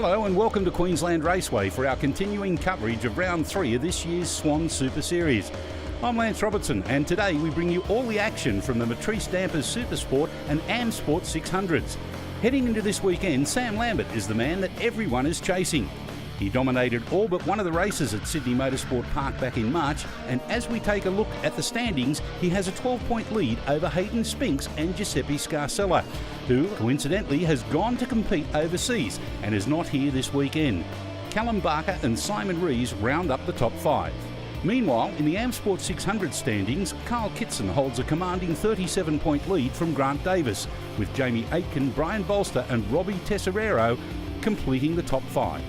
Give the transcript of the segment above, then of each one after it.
Hello and welcome to Queensland Raceway for our continuing coverage of round 3 of this year's Swann Super Series. I'm Lance Robertson and today we bring you all the action from the Matrice Dampers Supersport and AM-Sport 600s. Heading into this weekend, Sam Lambert is the man that everyone is chasing. He dominated all but one of the races at Sydney Motorsport Park back in March, and as we take a look at the standings, he has a 12-point lead over Hayden Spinks and Giuseppe Scarcella, who coincidentally has gone to compete overseas and is not here this weekend. Callum Barker and Simon Rees round up the top 5. Meanwhile, in the AM-Sport 600 standings, Carl Kitson holds a commanding 37-point lead from Grant Davis, with Jamie Aitken, Brian Bolster and Robbie Tesoriero completing the top 5.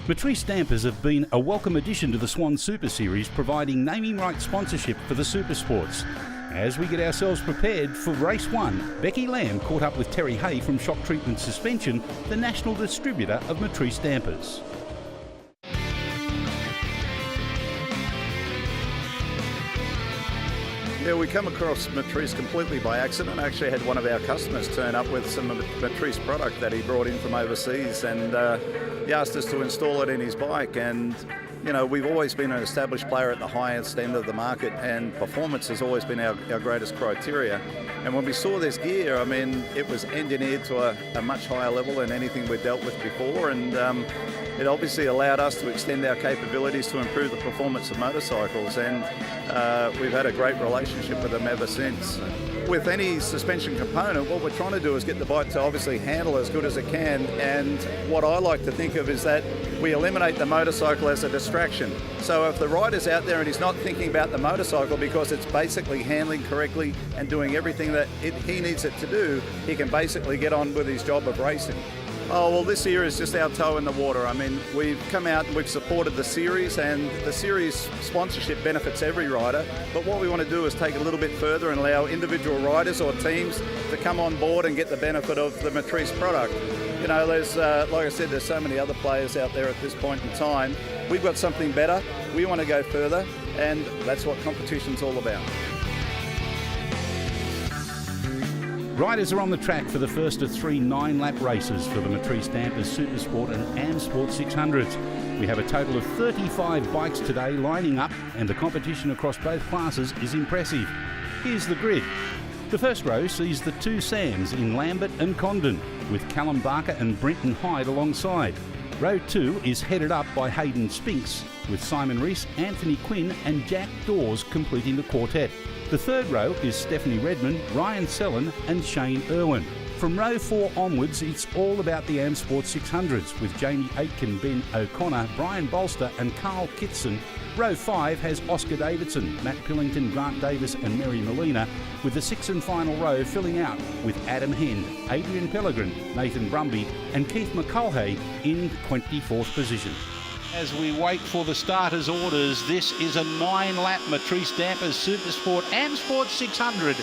Matrice Dampers have been a welcome addition to the Swann Super Series, providing naming rights sponsorship for the Supersports. As we get ourselves prepared for Race 1, Becky Lamb caught up with Terry Hay from Shock Treatment Suspension, the national distributor of Matrice Dampers. Yeah, we come across Matrice completely by accident. I actually had one of our customers turn up with some Matrice product that he brought in from overseas, and he asked us to install it in his bike. And you know, we've always been an established player at the highest end of the market, and performance has always been our greatest criteria. And when we saw this gear, I mean, it was engineered to a much higher level than anything we'd dealt with before, and it obviously allowed us to extend our capabilities to improve the performance of motorcycles, and we've had a great relationship with them ever since. With any suspension component, what we're trying to do is get the bike to obviously handle as good as it can, and what I like to think of is that we eliminate the motorcycle as a distraction. So if the rider's out there and he's not thinking about the motorcycle because it's basically handling correctly and doing everything that he needs it to do, he can basically get on with his job of racing. Oh, well, this year is just our toe in the water. I mean, we've come out and we've supported the series, and the series sponsorship benefits every rider. But what we want to do is take it a little bit further and allow individual riders or teams to come on board and get the benefit of the Matrice product. You know, there's, like I said, there's so many other players out there at this point in time. We've got something better. We want to go further, and that's what competition's all about. Riders are on the track for the first of 3 9-lap races for the Matrice Dampers Supersport and AM-Sport 600s. We have a total of 35 bikes today lining up, and the competition across both classes is impressive. Here's the grid. The first row sees the 2 Sams in Lambert and Condon, with Callum Barker and Brenton Hyde alongside. Row 2 is headed up by Hayden Spinks, with Simon Rees, Anthony Quinn and Jack Dawes completing the quartet. The third row is Stephanie Redmond, Ryan Sellen and Shane Irwin. From row 4 onwards, it's all about the AM-Sport 600s, with Jamie Aitken, Ben O'Connor, Brian Bolster and Carl Kitson. Row 5 has Oscar Davidson, Matt Pillington, Grant Davis and Mary Molina, with the 6th and final row filling out with Adam Henn, Adrian Pellegrin, Nathan Brumby and Keith McCulhey in 24th position. As we wait for the starters' orders, this is a 9-lap Matrice Dampers Supersport AM-Sport 600.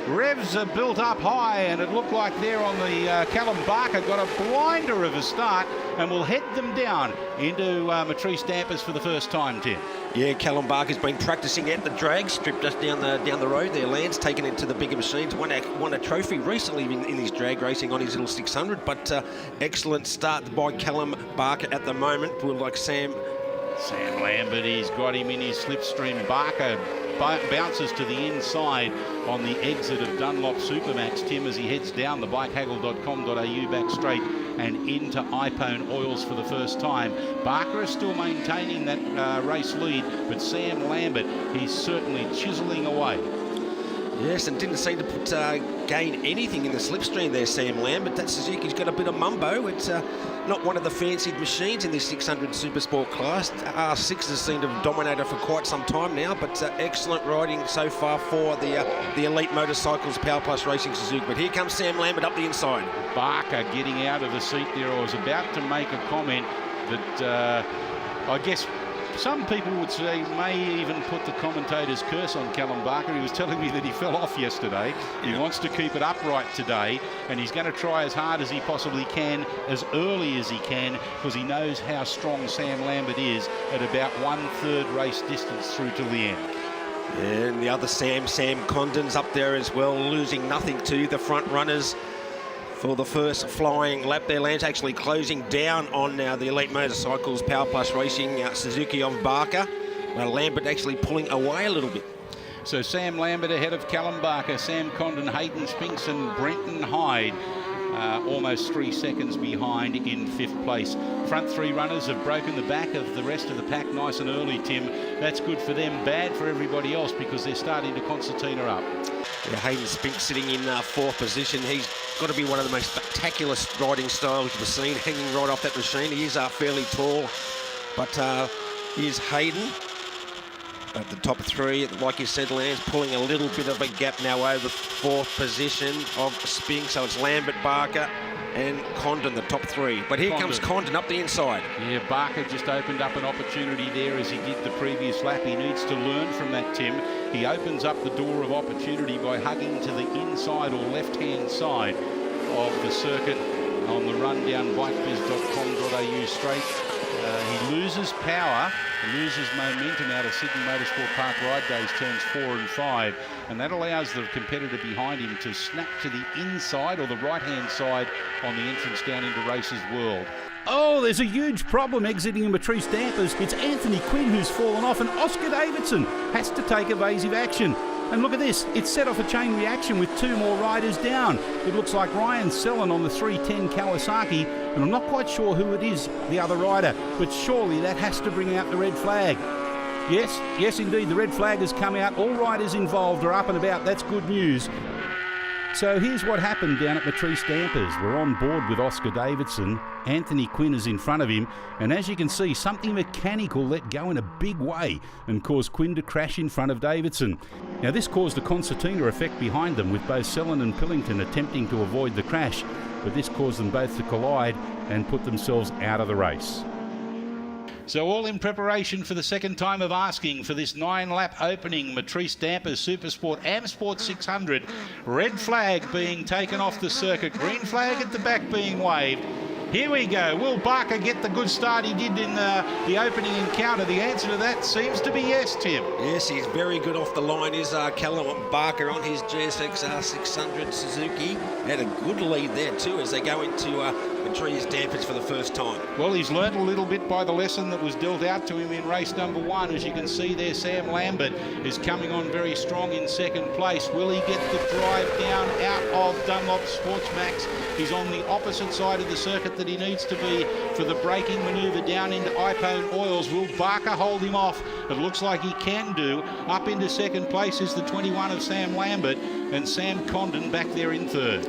Revs are built up high, and it looked like there on the Callum Barker got a blinder of a start and will head them down into Matrice Dampers for the first time, Tim. Yeah, Callum Barker's been practicing at the drag strip just down the road there. Lance taken into the bigger machines, won a trophy recently in his drag racing on his little 600, but excellent start by Callum Barker at the moment. We'll like Sam Lambert, he's got him in his slipstream. Barker bounces to the inside on the exit of Dunlop Supermax, Tim, as he heads down the bikehaggle.com.au back straight and into iPone Oils for the first time. Barker is still maintaining that race lead, but Sam Lambert, he's certainly chiseling away. Yes, and didn't seem to gain anything in the slipstream there, Sam Lambert. That Suzuki's got a bit of mumbo. It's not one of the fancied machines in this 600 Supersport class. R6s seem to have dominated for quite some time now, but excellent riding so far for the Elite Motorcycles Power Plus Racing Suzuki. But here comes Sam Lambert up the inside. Barker getting out of the seat there. I was about to make a comment that I guess some people would say may even put the commentator's curse on Callum Barker. He was telling me that he fell off yesterday. He wants to keep it upright today, and he's going to try as hard as he possibly can, as early as he can, because he knows how strong Sam Lambert is at about 1/3 race distance through till the end. And the other Sam Condon's up there as well, losing nothing to the front runners. for the first flying lap there. Lance actually closing down on now the Elite Motorcycles Power Plus Racing Suzuki of Barker. Lambert actually pulling away a little bit. So Sam Lambert ahead of Callum Barker, Sam Condon, Hayden Spinks and Brenton Hyde. Almost 3 seconds behind in 5th place. Front 3 runners have broken the back of the rest of the pack nice and early, Tim. That's good for them, bad for everybody else because they're starting to concertina up. Yeah, Hayden Spinks sitting in 4th position. He's got to be one of the most spectacular riding styles you've seen, hanging right off that machine. He is fairly tall, but here's Hayden. At the top 3, like you said, Lance pulling a little bit of a gap now over 4th position of Spinks. So it's Lambert, Barker and Condon, the top 3. But here comes Condon up the inside. Yeah, Barker just opened up an opportunity there as he did the previous lap. He needs to learn from that, Tim. He opens up the door of opportunity by hugging to the inside or left-hand side of the circuit on the run down bikebiz.com.au straight. He loses power, loses momentum out of Sydney Motorsport Park Ride Days turns 4 and 5, and that allows the competitor behind him to snap to the inside or the right-hand side on the entrance down into Races World. Oh, there's a huge problem exiting in Matrice Dampers. It's Anthony Quinn who's fallen off, and Oscar Davidson has to take evasive action. And look at this, it's set off a chain reaction with 2 more riders down. It looks like Ryan Sellen on the 310 Kawasaki, and I'm not quite sure who it is, the other rider, but surely that has to bring out the red flag. Yes indeed, the red flag has come out. All riders involved are up and about. That's good news. So here's what happened down at Matrice Dampers. We're on board with Oscar Davidson. Anthony Quinn is in front of him, and as you can see, something mechanical let go in a big way and caused Quinn to crash in front of Davidson. Now this caused a concertina effect behind them, with both Sellen and Pillington attempting to avoid the crash, but this caused them both to collide and put themselves out of the race. So all in preparation for the second time of asking for this 9-lap opening Matrice Dampers Supersport AM-Sport 600. Red flag being taken off the circuit, green flag at the back being waved. Here we go. Will Barker get the good start he did in the opening encounter? The answer to that seems to be yes, Tim. Yes, he's very good off the line. Is Callum Barker on his GSX 600 Suzuki. Had a good lead there too as they go into Matrice Dampers for the first time. Well, he's learnt a little bit by the lesson that was dealt out to him in race number 1. As you can see there, Sam Lambert is coming on very strong in 2nd place. Will he get the drive down out of Dunlop Sports Max? He's on the opposite side of the circuit that he needs to be for the braking manoeuvre down into Iphone Oils. Will Barker hold him off? It looks like he can do. Up into 2nd place is the 21 of Sam Lambert, and Sam Condon back there in 3rd.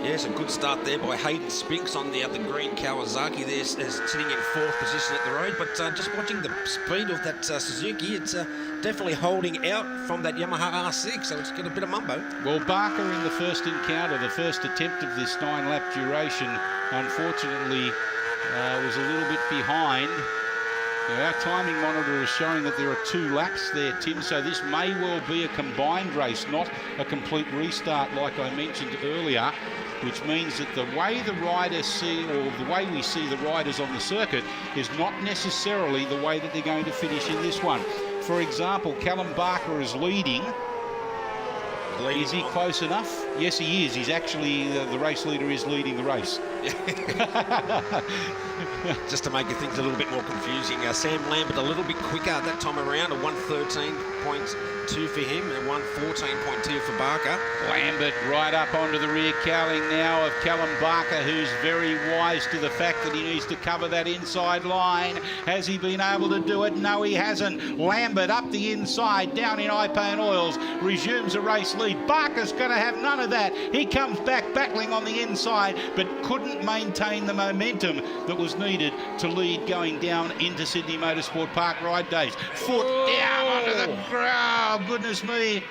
Yes, a good start there by Hayden Spinks on the green Kawasaki there, sitting in 4th position at the road. But just watching the speed of that Suzuki, it's definitely holding out from that Yamaha R6, so it's got a bit of mumbo. Well, Barker in the first encounter, the first attempt of this 9-lap duration, unfortunately was a little bit behind. Now, our timing monitor is showing that there are 2 laps there, Tim, so this may well be a combined race, not a complete restart like I mentioned earlier, which means that the way the riders see, or the way we see the riders on the circuit, is not necessarily the way that they're going to finish in this one. For example, Callum Barker is leading. Is he close enough? Yes, he is. He's actually, the race leader is leading the race. Just to make things a little bit more confusing, Sam Lambert a little bit quicker that time around, a 1:13.2 for him and 1:14.2 for Barker. Lambert right up onto the rear cowling now of Callum Barker, who's very wise to the fact that he needs to cover that inside line. Has he been able to do it? No, he hasn't. Lambert up the inside, down in Iphone Oils, resumes a race lead. Barker's going to have none of that. He comes back battling on the inside, but couldn't maintain the momentum that was needed to lead going down into Sydney Motorsport Park Ride Days. Foot down onto the ground. Goodness me.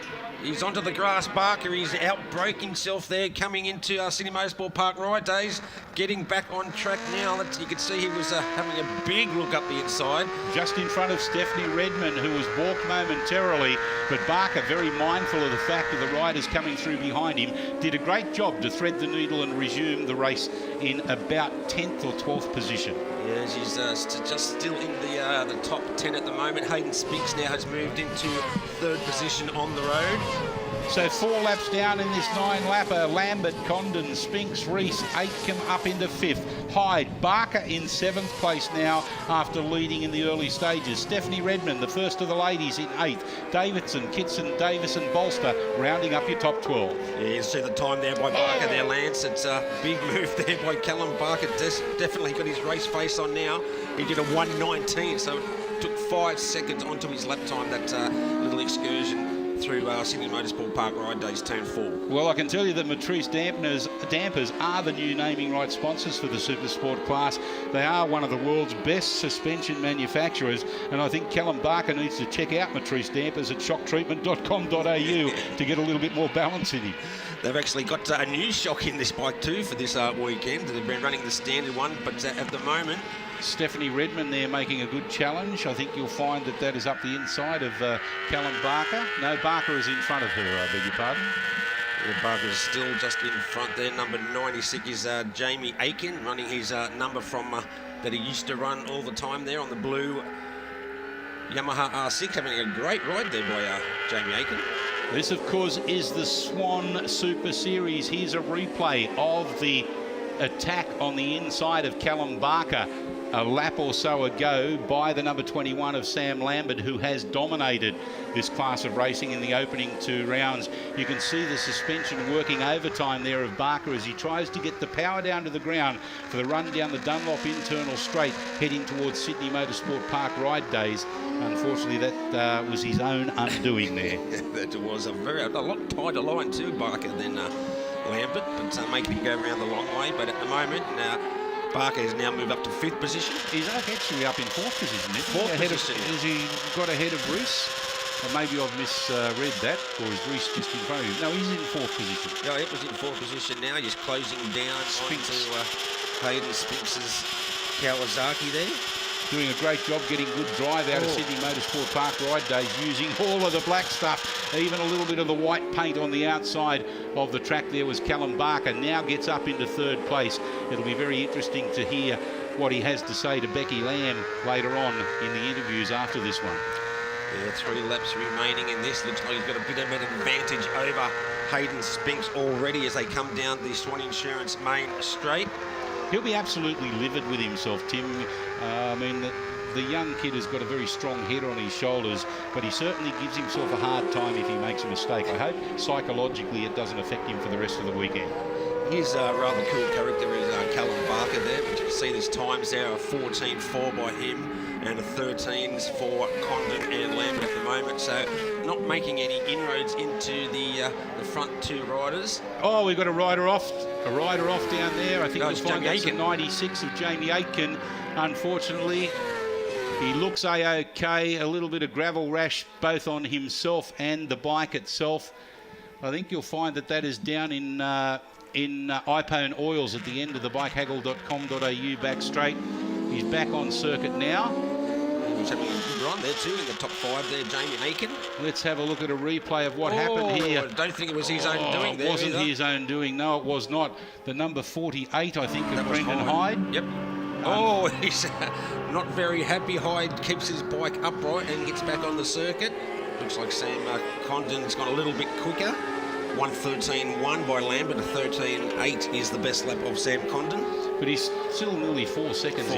He's onto the grass, Barker. He's outbroke himself there coming into Sydney Motorsport Park Ride Days. Getting back on track now. You could see he was having a big look up the inside. Just in front of Stephanie Redmond, who was balked momentarily, but Barker, very mindful of the fact of the riders coming through behind him, did a great job to thread the needle and resume the race in about 10th or 12th position. Yeah, she's just still in the top 10 at the moment. Hayden Spinks now has moved into third position on the road. So 4 laps down in this 9-lapper. Lambert, Condon, Spinks, Reese, Aitken up into 5th. Hyde, Barker in 7th place now after leading in the early stages. Stephanie Redmond, the first of the ladies, in 8th. Davidson, Kitson, Davison, Bolster rounding up your top 12. Yeah, you see the time there by Barker there, Lance. It's a big move there by Callum Barker. Definitely got his race face on now. He did a 1:19, so it took 5 seconds onto his lap time, that little excursion through Sydney Motorsport Park Ride Days Turn 4. Well, I can tell you that Matrice Dampers are the new naming rights sponsors for the Supersport class. They are one of the world's best suspension manufacturers, and I think Callum Barker needs to check out Matrice Dampers at shocktreatment.com.au to get a little bit more balance in him. They've actually got a new shock in this bike too for this weekend. They've been running the standard one, but at the moment... Stephanie Redmond there making a good challenge. I think you'll find that that is up the inside of Callum Barker. No, Barker is in front of her, I beg your pardon. Yeah, Barker's still just in front there. Number 96 is Jamie Aiken, running his number from that he used to run all the time there on the blue Yamaha R6, having a great ride there by Jamie Aiken. This, of course, is the Swann Super Series. Here's a replay of the attack on the inside of Callum Barker a lap or so ago by the number 21 of Sam Lambert, who has dominated this class of racing in the opening 2 rounds. You can see the suspension working overtime there of Barker as he tries to get the power down to the ground for the run down the Dunlop internal straight heading towards Sydney Motorsport Park Ride Days. Unfortunately, that was his own undoing there. That was a lot tighter line too, Barker, than Lambert, but making him go around the long way. But at the moment, Barker has now moved up to 5th position. He's actually up in 4th position, isn't he? 4th position. Has he got ahead of Reese? Or maybe I've misread that, or is Reese just in front of him? No, he's in 4th position. Yeah, it was in 4th position now. Just closing down Spinks. onto Hayden Spinks' Kawasaki there. Doing a great job getting good drive out of Sydney Motorsport Park Ride Days, using all of the black stuff, even a little bit of the white paint on the outside of the track there was Callum Barker. Now gets up into 3rd place. It'll be very interesting to hear what he has to say to Becky Lamb later on in the interviews after this one. Yeah, 3 laps remaining in this. Looks like he's got a bit of an advantage over Hayden Spinks already as they come down the Swann Insurance main straight. He'll be absolutely livid with himself, Tim. I mean, the young kid has got a very strong head on his shoulders, but he certainly gives himself a hard time if he makes a mistake. I hope psychologically it doesn't affect him for the rest of the weekend. He's a rather cool character, is Callum Barker there. But you can see there's times there, a 14.4 by him and a 13s for Condon and Lambert at the moment. So not making any inroads into the front 2 riders. Oh, we've got a rider off down there. I think you'll find that's the 96 of Jamie Aitken. Unfortunately, he looks A-OK. A little bit of gravel rash both on himself and the bike itself. I think you'll find that is down in iPone Oils at the end of the bike, haggle.com.au back straight. He's back on circuit now. He's having a good run there too in the top 5 there, Jamie Aiken. Let's have a look at a replay of what happened here. I don't think it was his own doing there. It wasn't his own doing. No, it was not. The number 48, I think, of Brendan Hyde. Yep. He's not very happy. Hyde keeps his bike upright and gets back on the circuit. Looks like Sam Condon's gone a little bit quicker. 1:13.1 by Lambert. 13.8 is the best lap of Sam Condon. But he's still nearly 4 seconds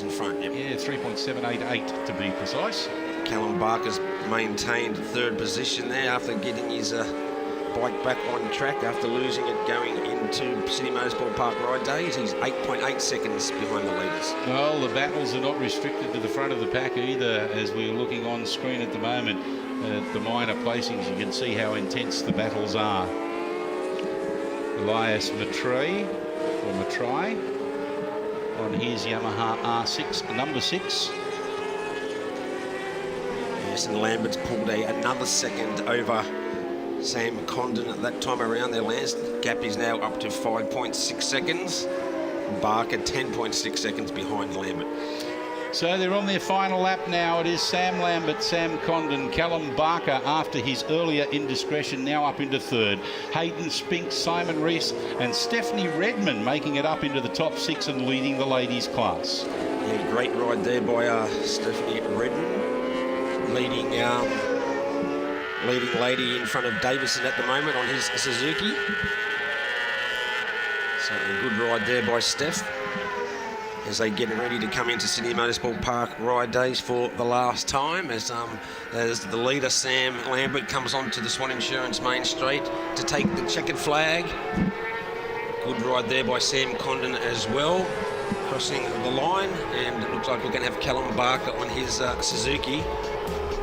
in front. Yep. Yeah, 3.788 to be precise. Callum Barker's maintained 3rd position there after getting his bike back on track after losing it going into Sydney Motorsport Park Ride Days. He's 8.8 seconds behind the leaders. Well, the battles are not restricted to the front of the pack either, as we're looking on screen at the moment. At the minor placings, you can see how intense the battles are. Elias Matry on his Yamaha R6, number 6. Yes, and Lambert's pulled another second over Sam Condon at that time around. Their last gap is now up to 5.6 seconds. Barker 10.6 seconds behind Lambert. So they're on their final lap now. It is Sam Lambert, Sam Condon, Callum Barker after his earlier indiscretion, now up into 3rd. Hayden Spinks, Simon Reese and Stephanie Redmond making it up into the top 6 and leading the ladies class. Yeah, great ride there by Stephanie Redmond, leading lady in front of Davison at the moment on his Suzuki. So a good ride there by Steph as they get ready to come into Sydney Motorsport Park ride days for the last time, as the leader Sam Lambert comes onto the Swann Insurance main straight to take the checkered flag. Good ride there by Sam Condon as well, crossing the line, and it looks like we're going to have Callum Barker on his Suzuki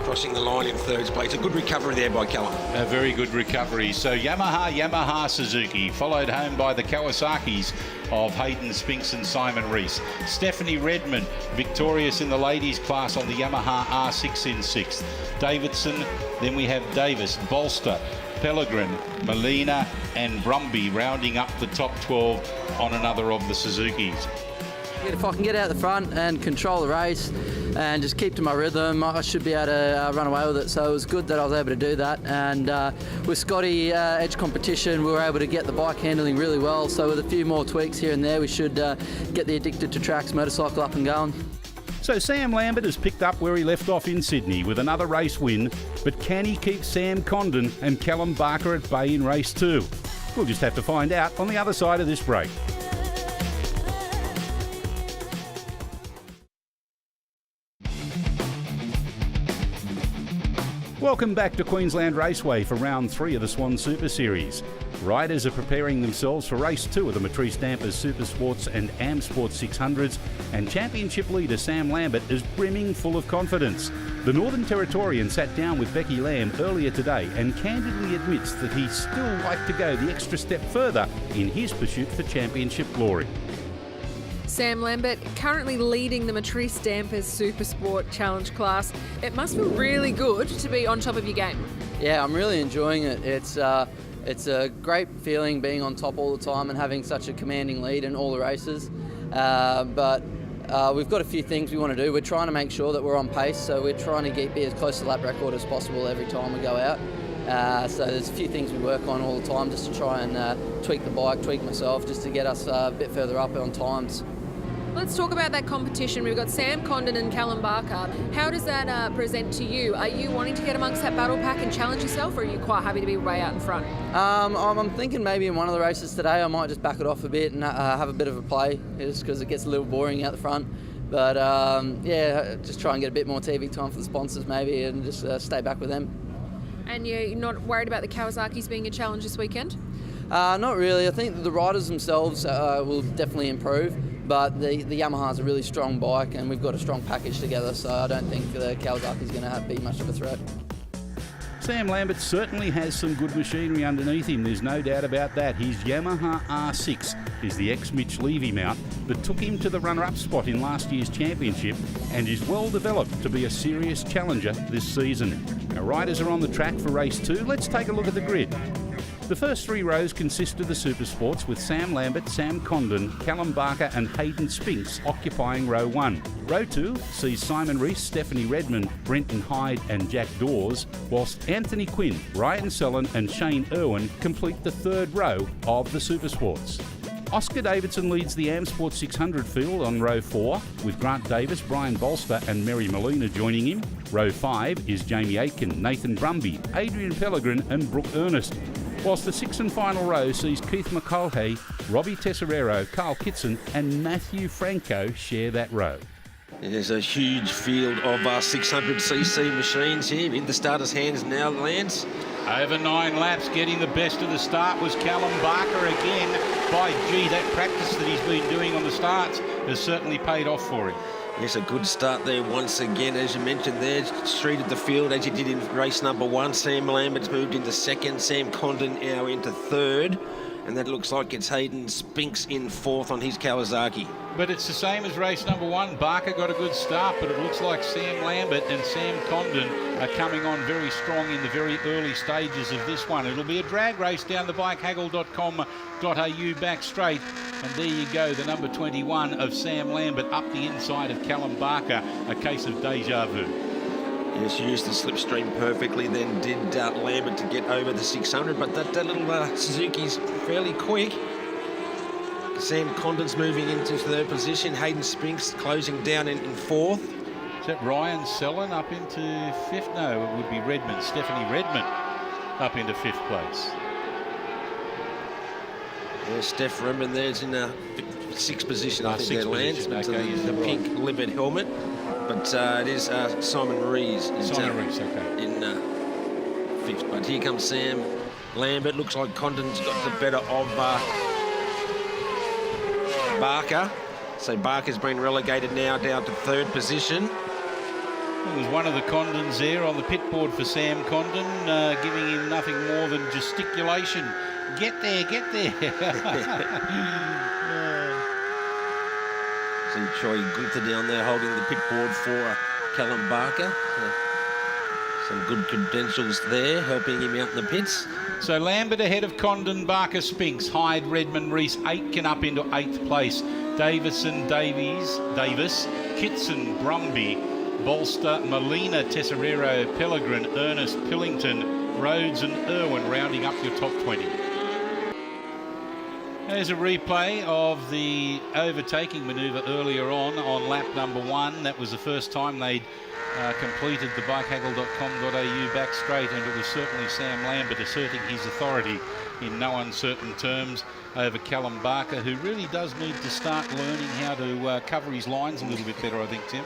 crossing the line in third place. A good recovery there by Callum. A very good recovery. So Yamaha, Suzuki, followed home by the Kawasaki's of Hayden Spinks and Simon Rees. Stephanie Redmond, victorious in the ladies class on the Yamaha R6 in sixth. Davidson, then we have Davis, Bolster, Pellegrin, Molina and Brumby rounding up the top 12 on another of the Suzuki's. If I can get out the front and control the race and just keep to my rhythm, I should be able to run away with it. So it was good that I was able to do that. And with Scotty Edge competition, we were able to get the bike handling really well. So with a few more tweaks here and there, we should get the Addicted to Tracks motorcycle up and going. So Sam Lambert has picked up where he left off in Sydney with another race win, but can he keep Sam Condon and Callum Barker at bay in race 2? We'll just have to find out on the other side of this break. Welcome back to Queensland Raceway for round 3 of the Swann Super Series. Riders are preparing themselves for race 2 of the Matrice Dampers Supersports and AM-Sport 600s, and championship leader Sam Lambert is brimming full of confidence. The Northern Territorian sat down with Becky Lamb earlier today and candidly admits that he'd still like to go the extra step further in his pursuit for championship glory. Sam Lambert, currently leading the Matrice Dampers Supersport Challenge class. It must feel really good to be on top of your game. Yeah, I'm really enjoying it. It's a great feeling being on top all the time and having such a commanding lead in all the races. But we've got a few things we want to do. We're trying to make sure that we're on pace, so we're trying to be as close to lap record as possible every time we go out. So there's a few things we work on all the time just to try and tweak the bike, tweak myself, just to get us a bit further up on times. Let's talk about that competition. We've got Sam Condon and Callum Barker. How does that present to you? Are you wanting to get amongst that battle pack and challenge yourself, or are you quite happy to be way out in front? I'm thinking maybe in one of the races today I might just back it off a bit and have a bit of a play, just because it gets a little boring out the front. But yeah, just try and get a bit more TV time for the sponsors maybe, and just stay back with them. And you're not worried about the Kawasaki's being a challenge this weekend? Not really. I think the riders themselves will definitely improve. But the Yamaha's a really strong bike, and we've got a strong package together, so I don't think the Kawasaki's going to be much of a threat. Sam Lambert certainly has some good machinery underneath him, there's no doubt about that. His Yamaha R6 is the ex-Mitch Levy mount that took him to the runner-up spot in last year's championship and is well developed to be a serious challenger this season. Our riders are on the track for race 2. Let's take a look at the grid. The first 3 rows consist of the Supersports, with Sam Lambert, Sam Condon, Callum Barker and Hayden Spinks occupying row 1. Row 2 sees Simon Rees, Stephanie Redmond, Brenton Hyde and Jack Dawes, whilst Anthony Quinn, Ryan Sellen and Shane Irwin complete the 3rd row of the Supersports. Oscar Davidson leads the AM-Sport 600 field on row 4, with Grant Davis, Brian Bolster and Mary Molina joining him. Row 5 is Jamie Aitken, Nathan Brumby, Adrian Pellegrin and Brooke Ernest, whilst the 6th and final row sees Keith McCulhey, Robbie Tesserero, Carl Kitson and Matthew Franco share that row. There's a huge field of 600cc machines here in the starters' hands now, Lance. Over 9 laps, getting the best of the start was Callum Barker again. By gee, that practice that he's been doing on the starts has certainly paid off for him. Yes, a good start there once again, as you mentioned there. Streeted the field as he did in race number 1. Sam Lambert's moved into 2nd, Sam Condon now into 3rd. And that looks like it's Hayden Spinks in 4th on his Kawasaki. But it's the same as race number 1. Barker got a good start, but it looks like Sam Lambert and Sam Condon are coming on very strong in the very early stages of this one. It'll be a drag race down the bikehaggle.com.au back straight. And there you go, the number 21 of Sam Lambert up the inside of Callum Barker. A case of deja vu. Yes, used the slipstream perfectly, then did Lambert to get over the 600, but that little Suzuki's fairly quick. Sam Condon's moving into third position. Hayden Spinks closing down in fourth. Is that Ryan Sellon up into fifth? No, it would be Redmond. Stephanie Redmond up into fifth place. Yeah, Steph Redmond there's in sixth position, I think Sixth that lands. position, But, okay, the right. pink livered helmet. But it is Simon Rees. Simon Rees, okay. In fifth. But here comes Sam Lambert. Looks like Condon's got the better of Barker. So Barker's been relegated now down to third position. There was one of the Condons there on the pit board for Sam Condon, giving him nothing more than gesticulation. Get there, get there. See Troy Gunther down there holding the pit board for Callum Barker. Some good credentials there, helping him out in the pits. So Lambert ahead of Condon, Barker, Spinks, Hyde, Redmond, Rees, Aitken up into 8th place. Davison, Davis, Kitson, Brumby, Bolster, Molina, Tesserero, Pellegrin, Ernest, Pillington, Rhodes and Irwin rounding up your top 20. There's a replay of the overtaking manoeuvre earlier on lap number 1. That was the first time they'd completed the bikehaggle.com.au back straight, and it was certainly Sam Lambert asserting his authority in no uncertain terms over Callum Barker, who really does need to start learning how to cover his lines a little bit better, I think, Tim.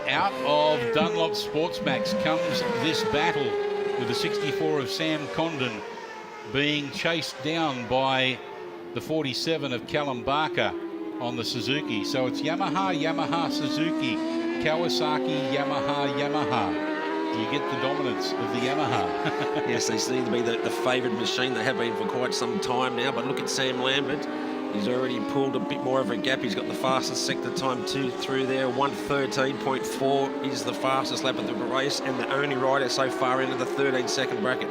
Out of Dunlop Sportsmax comes this battle with the 64 of Sam Condon being chased down by the 47 of Callum Barker on the Suzuki. So it's Yamaha, Suzuki, Kawasaki, Yamaha. Do you get the dominance of the Yamaha? Yes, they seem to be the favoured machine. They have been for quite some time now. But look at Sam Lambert. He's already pulled a bit more of a gap. He's got the fastest sector time through there. 1:13.4 is the fastest lap of the race, and the only rider so far into the 13-second bracket.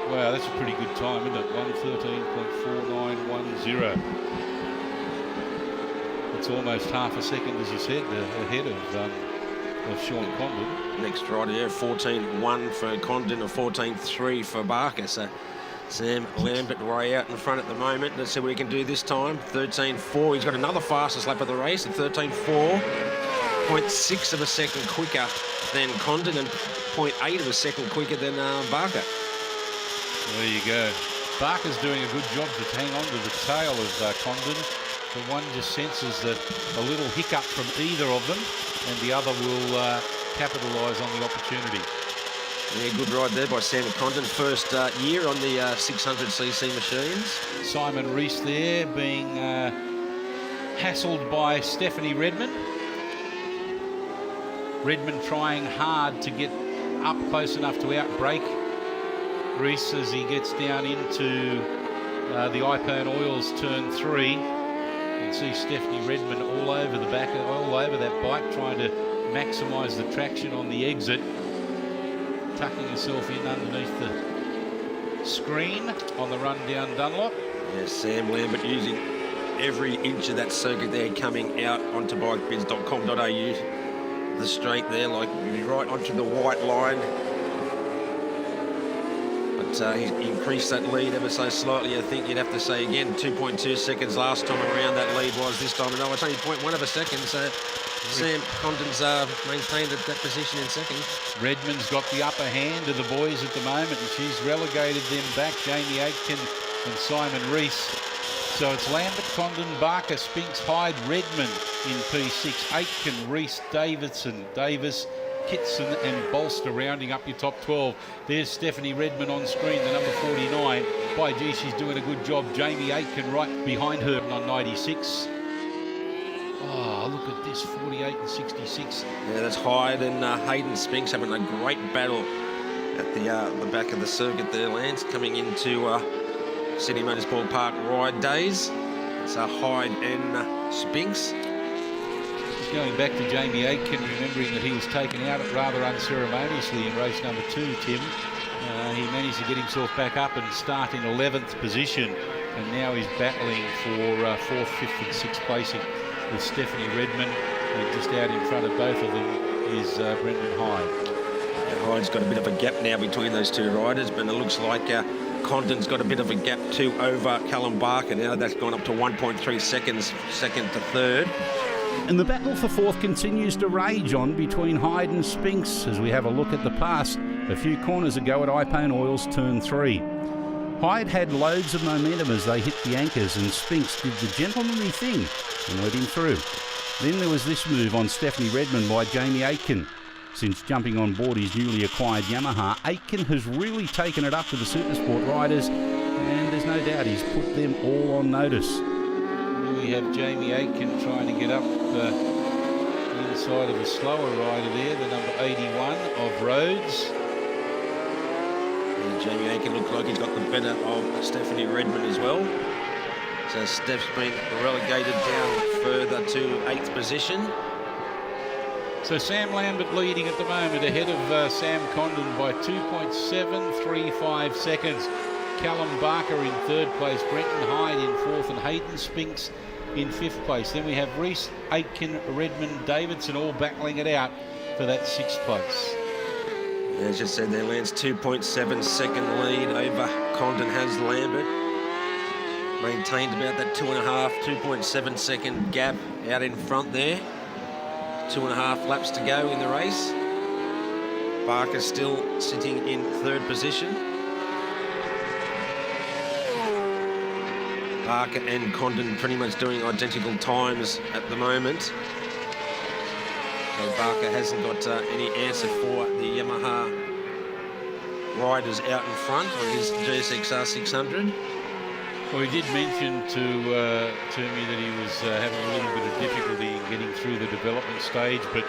Wow, that's a pretty good time, isn't it? 1:13.4910. It's almost half a second, as you said, ahead of Sean Condon. Next rider there, 14.1 for Condon, or 14.3 for Barker. So Sam Lambert way out in front at the moment. Let's see what he can do this time. 13.4. He's got another fastest lap of the race at 13.4. 0.6 of a second quicker than Condon, and 0.8 of a second quicker than Barker. There you go. Barker's doing a good job to hang on to the tail of Condon, but one just senses that a little hiccup from either of them, and the other will capitalise on the opportunity. Yeah, good ride there by Sam Condon. First year on the 600cc machines. Simon Rees there being hassled by Stephanie Redmond. Redmond trying hard to get up close enough to outbrake Rees as he gets down into the iPone Oils turn 3. You can see Stephanie Redmond all over the back, all over that bike, trying to maximise the traction on the exit, tucking herself in underneath the screen on the run down Dunlop. Yeah, Sam Lambert using every inch of that circuit there, coming out onto bikebids.com.au. The straight there, like right onto the white line. But he increased that lead ever so slightly. I think you'd have to say again, 2.2 seconds last time around that lead was. This time, no, it's only 0.1 of a second. So Sam Condon's maintained that position in second. Redmond's got the upper hand of the boys at the moment, and she's relegated them back, Jamie Aitken and Simon Rees. So it's Lambert, Condon, Barker, Spinks, Hyde, Redmond in P6, Aitken, Rees, Davidson, Davis, Kitson and Bolster rounding up your top 12. There's Stephanie Redmond on screen, the number 49. By gee, she's doing a good job. Jamie Aitken right behind her on 96. Oh, look at this, 48 and 66. Yeah, that's Hyde and Hayden Spinks having a great battle at the back of the circuit there, Lance, coming into Sydney Motorsport Park ride days. It's Hyde and Spinks. Going back to Jamie Aitken, remembering that he was taken out rather unceremoniously in race number 2, Tim. He managed to get himself back up and start in 11th position, and now he's battling for 4th, 5th and 6th placing with Stephanie Redmond, and just out in front of both of them is Brendan Hyde. And Hyde's got a bit of a gap now between those two riders, but it looks like Condon's got a bit of a gap too over Callum Barker now. That's gone up to 1.3 seconds, second to third. And the battle for fourth continues to rage on between Hyde and Spinks as we have a look at the pass a few corners ago at Ipain Oil's turn 3. Hyde had loads of momentum as they hit the anchors, and Spinks did the gentlemanly thing and let him through. Then there was this move on Stephanie Redmond by Jamie Aitken. Since jumping on board his newly acquired Yamaha, Aitken has really taken it up to the Supersport riders, and there's no doubt he's put them all on notice. We have Jamie Aitken trying to get up the inside of a slower rider there, the number 81 of Rhodes. And Jamie Aitken looks like he's got the better of Stephanie Redmond as well. So Steph's been relegated down further to 8th position. So Sam Lambert leading at the moment, ahead of Sam Condon by 2.735 seconds. Callum Barker in 3rd place, Brenton Hyde in 4th, and Hayden Spinks in 5th place. Then we have Reese, Aitken, Redmond, Davidson all battling it out for that 6th place. As you said there, Lance, 2.7 second lead over Condon has Lambert. Maintained about that 2.7 second gap out in front there. 2.5 laps to go in the race. Barker still sitting in 3rd position. Barker and Condon pretty much doing identical times at the moment. So Barker hasn't got any answer for the Yamaha riders out in front on his GSXR 600. Well, he did mention to me that he was having a little bit of difficulty in getting through the development stage, but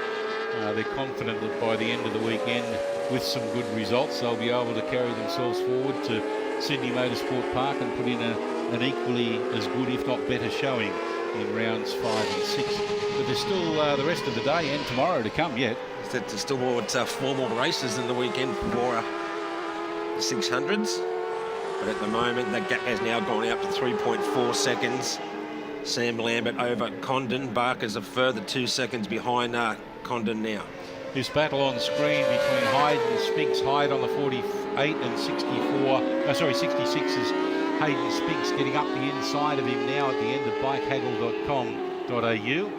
they're confident that by the end of the weekend, with some good results, they'll be able to carry themselves forward to Sydney Motorsport Park and put in an equally as good, if not better, showing in rounds 5 and 6. But there's still the rest of the day and tomorrow to come yet. There's still more, 4 more races in the weekend for 600s. But at the moment, that gap has now gone out to 3.4 seconds. Sam Lambert over Condon. Barker's a further 2 seconds behind Condon now. This battle on screen between Hyde and Spinks. Hyde on the 48 and 66 is Hayden Spinks getting up the inside of him now at the end of bikehaggle.com.au.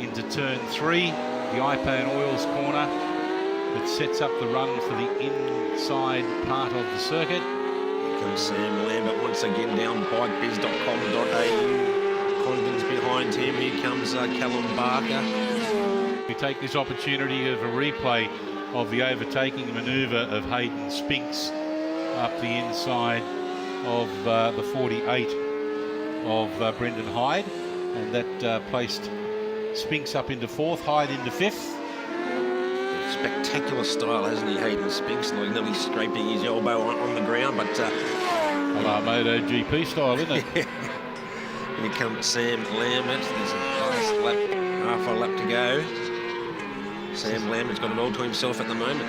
Into turn 3, the Ipain Oils corner that sets up the run for the inside part of the circuit. Here comes Sam Lambert once again down bikebiz.com.au. Condon's behind him. Here comes Callum Barker. We take this opportunity of a replay of the overtaking manoeuvre of Hayden Spinks up the inside of the 48 of Brendan Hyde, and that placed Spinks up into 4th, Hyde into 5th. Spectacular style, hasn't he, Hayden Spinks? Like nearly scraping his elbow on the ground, but MotoGP style, isn't it? Here comes Sam Lambert. There's a last lap, half a lap to go. Sam Lambert's got it all to himself at the moment.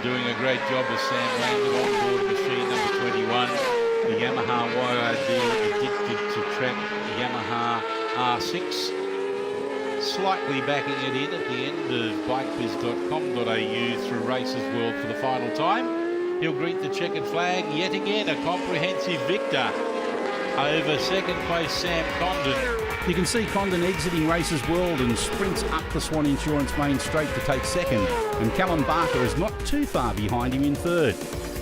Doing a great job with Sam Lambert on board machine number 21. The Yamaha YRD addicted to track Yamaha R6. Slightly backing it in at the end of bikebiz.com.au through Races World for the final time. He'll greet the checkered flag yet again, a comprehensive victor over 2nd place Sam Condon. You can see Condon exiting Races World and sprints up the Swann Insurance main straight to take 2nd, and Callum Barker is not too far behind him in 3rd.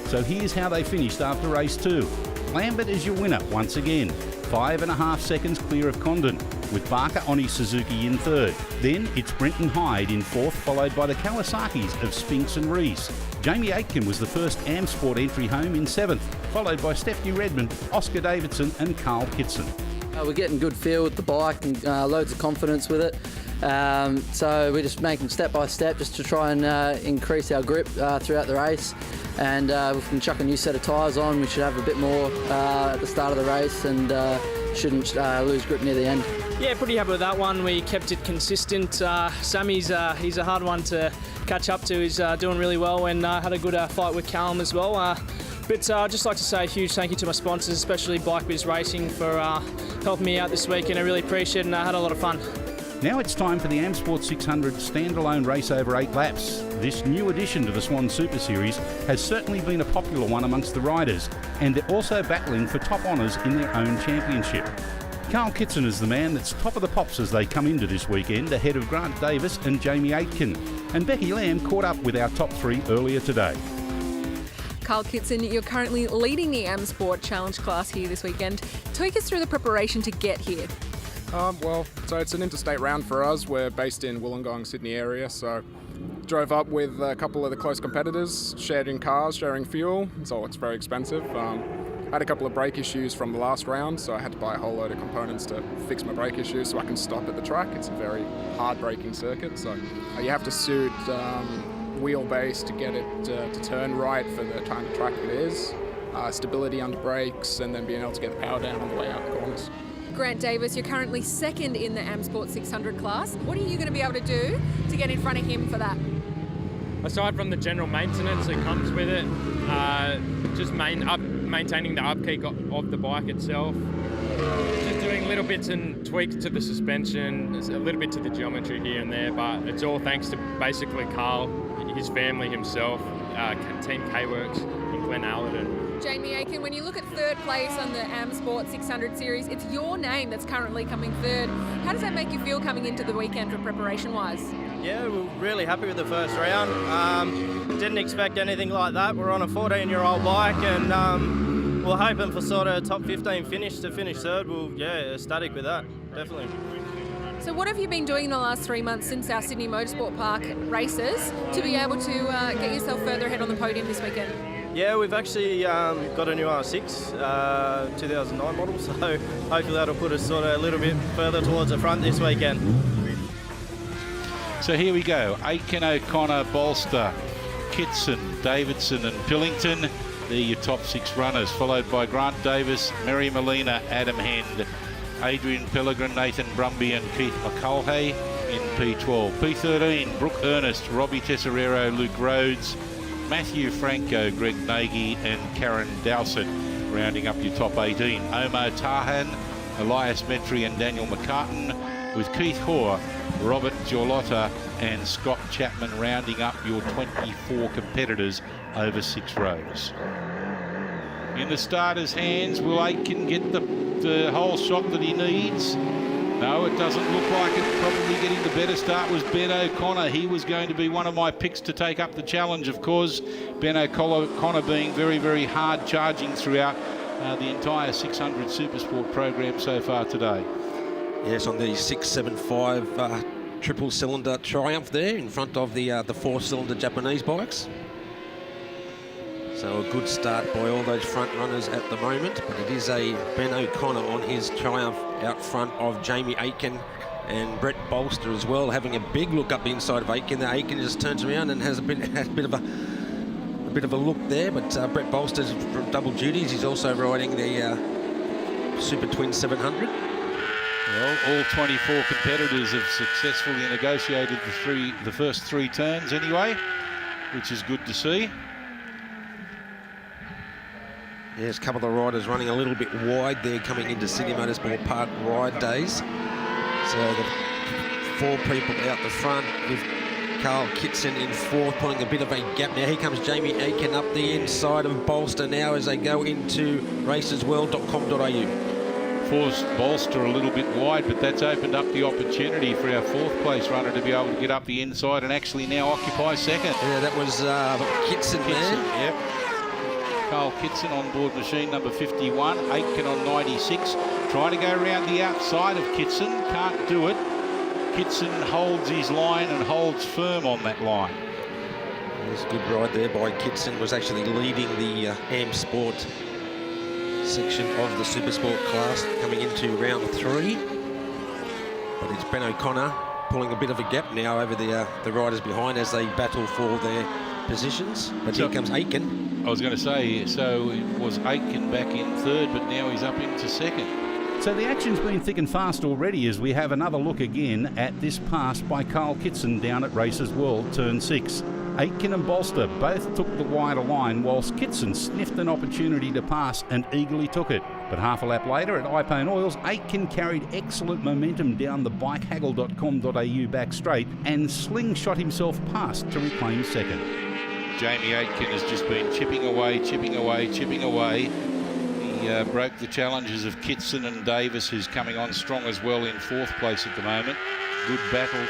So here's how they finished after race 2. Lambert is your winner once again, 5.5 seconds clear of Condon, with Barker on his Suzuki in 3rd. Then it's Brenton Hyde in 4th, followed by the Kawasaki's of Spinks and Reese. Jamie Aitken was the first AM-Sport entry home in 7th, followed by Stephanie Redmond, Oscar Davidson and Carl Kitson. We're getting good feel with the bike and loads of confidence with it. So we're just making step by step just to try and increase our grip throughout the race. And we can chuck a new set of tyres on. We should have a bit more at the start of the race and shouldn't lose grip near the end. Yeah, pretty happy with that one. We kept it consistent. Sammy's he's a hard one to catch up to. He's doing really well and had a good fight with Callum as well. But I'd just like to say a huge thank you to my sponsors, especially Bike Biz Racing, for helping me out this week, and I really appreciate it and I had a lot of fun. Now it's time for the AM-Sport 600 standalone race over 8 laps. This new addition to the Swann Super Series has certainly been a popular one amongst the riders, and they're also battling for top honours in their own championship. Carl Kitson is the man that's top of the pops as they come into this weekend, ahead of Grant Davis and Jamie Aitken. And Becky Lamb caught up with our top 3 earlier today. Carl Kitson, you're currently leading the AM-Sport Challenge class here this weekend. Take us through the preparation to get here. So it's an interstate round for us. We're based in Wollongong, Sydney area, so drove up with a couple of the close competitors, sharing cars, sharing fuel, so it's very expensive. Had a couple of brake issues from the last round, so I had to buy a whole load of components to fix my brake issues so I can stop at the track. It's a very hard braking circuit, so you have to suit wheelbase to get it to turn right for the kind of track it is, stability under brakes, and then being able to get the power down on the way out the corners. Grant Davis, you're currently second in the AM-Sport 600 class. What are you going to be able to do to get in front of him for that? Aside from the general maintenance that comes with it, just maintaining the upkeep of the bike itself, just doing little bits and tweaks to the suspension, a little bit to the geometry here and there, but it's all thanks to basically Carl, his family himself, Team K-Works in Glenallen. Jamie Aitken, when you look at third place on the AM-Sport 600 Series, it's your name that's currently coming third. How does that make you feel coming into the weekend for preparation-wise? Yeah, we're really happy with the first round. Didn't expect anything like that. We're on a 14-year-old bike, and we're hoping for sort of top 15 finish to finish third. Ecstatic with that, definitely. So what have you been doing in the last 3 months since our Sydney Motorsport Park races to be able to get yourself further ahead on the podium this weekend? Yeah, we've actually got a new R6, 2009 model, so hopefully that'll put us sort of a little bit further towards the front this weekend. So here we go. Aitken, O'Connor, Bolster, Kitson, Davidson and Pillington. They're your top 6 runners, followed by Grant Davis, Mary Molina, Adam Hend, Adrian Pellegrin, Nathan Brumby and Keith McCulhay in P12. P13, Brooke Ernest, Robbie Tesoriero, Luke Rhodes, Matthew Franco, Greg Nagy and Karen Dowsett, rounding up your top 18. Omar Tahan, Elias Metry and Daniel McCartan, with Keith Hoare, Robert Giolotta and Scott Chapman rounding up your 24 competitors over 6 rows. In the starter's hands, will Aitken get the whole shot that he needs? No, it doesn't look like it. Probably getting the better start was Ben O'Connor. He was going to be one of my picks to take up the challenge, of course. Ben O'Connor being very, very hard charging throughout the entire 600 Supersport program so far today. Yes, on the 675 triple cylinder Triumph there in front of the 4-cylinder Japanese bikes. So a good start by all those front runners at the moment, but it is a Ben O'Connor on his Triumph out front of Jamie Aitken and Brett Bolster as well, having a big look up the inside of Aitken. The Aitken just turns around and has a bit of a look there, but Brett Bolster's double duties. He's also riding the Super Twin 700. Well, all 24 competitors have successfully negotiated the first 3 turns anyway, which is good to see. Yes, a couple of the riders running a little bit wide there coming into Sydney Motorsport Park ride days. So the 4 people out the front with Carl Kitson in 4th, pulling a bit of a gap. Now here comes Jamie Aitken up the inside of Bolster now as they go into racesworld.com.au. Forced Bolster a little bit wide, but that's opened up the opportunity for our 4th place runner to be able to get up the inside and actually now occupy 2nd. Yeah, that was Kitson there. Yep. Carl Kitson on board machine number 51, Aitken on 96, trying to go around the outside of Kitson, can't do it. Kitson holds his line and holds firm on that line. There's a good ride there by Kitson, was actually leading the AM-Sport section of the Supersport class coming into round 3. But it's Ben O'Connor pulling a bit of a gap now over the riders behind as they battle for their positions. But here comes Aitken. I was going to say, so it was Aitken back in 3rd, but now he's up into 2nd. So the action's been thick and fast already as we have another look again at this pass by Carl Kitson down at Races World Turn 6. Aitken and Bolster both took the wider line, whilst Kitson sniffed an opportunity to pass and eagerly took it. But half a lap later at Ipone Oils, Aitken carried excellent momentum down the bikehaggle.com.au back straight and slingshot himself past to reclaim second. Jamie Aitken has just been chipping away. He broke the challenges of Kitson and Davis, who's coming on strong as well in fourth place at the moment. Good battle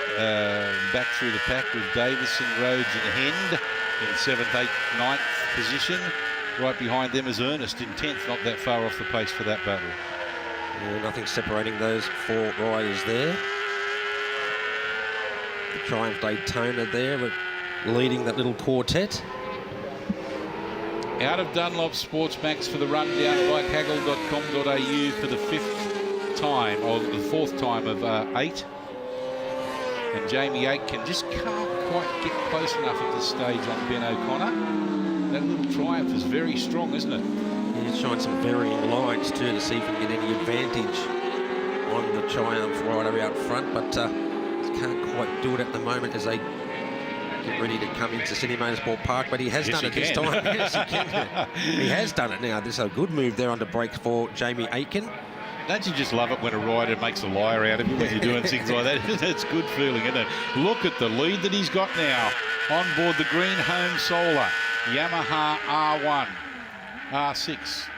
back through the pack with Davison, Rhodes and Hend in 7th, 8th, 9th position. Right behind them is Ernest in 10th, not that far off the pace for that battle. Yeah, nothing separating those 4 riders there. The Triumph Daytona there, leading that little quartet. Out of Dunlop Sports Max for the rundown, bikehaggle.com.au for the 5th time, or the 4th time of 8. And Jamie Aitken just can't quite get close enough at this stage on Ben O'Connor. That little Triumph is very strong, isn't it? He's trying some varying lines too to see if he can get any advantage on the Triumph rider out front, but can't quite do it at the moment as they get ready to come into Sydney Motorsport Park. But he has done it this time. Yes, he can. He has done it now. There's a good move there under brakes for Jamie Aitken. Don't you just love it when a rider makes a liar out of you when you're doing things like that? It's good feeling, isn't it? Look at the lead that he's got now. On board the Green Home Solar, Yamaha R1, R6.